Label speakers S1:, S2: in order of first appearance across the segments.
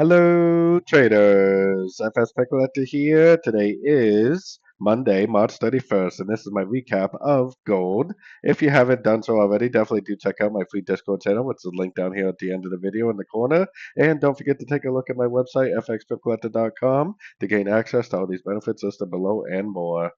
S1: Hello, traders. FX Pip Collector here. Today is Monday, March 31st, and this is my recap of gold. If you haven't done so already, definitely do check out my free Discord channel, which is linked down here at the end of the video in the corner. And don't forget to take a look at my website, fxpipcollector.com, to gain access to all these benefits listed below and more.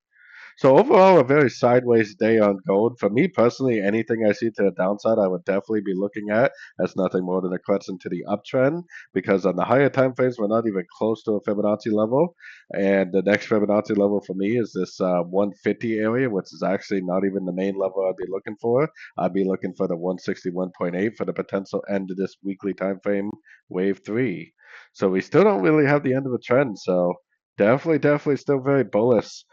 S1: So overall, a very sideways day on gold. For me personally, anything I see to the downside, I would definitely be looking at as nothing more than a crutch into the uptrend. Because on the higher time frames, we're not even close to a Fibonacci level, and the next Fibonacci level for me is this 150 area, which is actually not even the main level I'd be looking for. I'd be looking for the 161.8 for the potential end of this weekly time frame, wave three. So we still don't really have the end of a trend. So definitely still very bullish.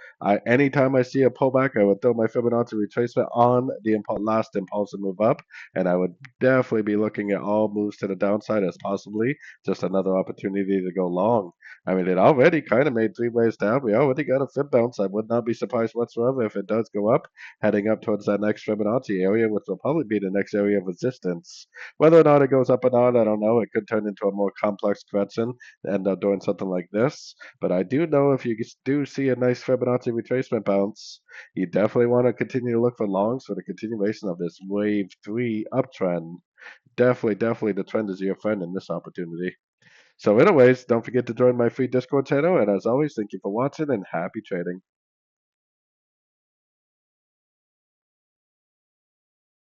S1: Anytime I see a pullback, I would throw my Fibonacci retracement on the last impulsive move up, and I would definitely be looking at all moves to the downside as possibly just another opportunity to go long. I mean, it already kind of made three ways down. We already got a Fib bounce. I would not be surprised whatsoever if it does go up, heading up towards that next Fibonacci area, which will probably be the next area of resistance. Whether or not it goes up or not, I don't know. It could turn into a more complex correction and end up doing something like this. But I do know if you do see a nice Fibonacci retracement bounce, you definitely want to continue to look for longs for the continuation of this wave three uptrend. Definitely the trend is your friend in this opportunity. So anyways, don't forget to join my free Discord channel. And as always, thank you for watching and happy trading.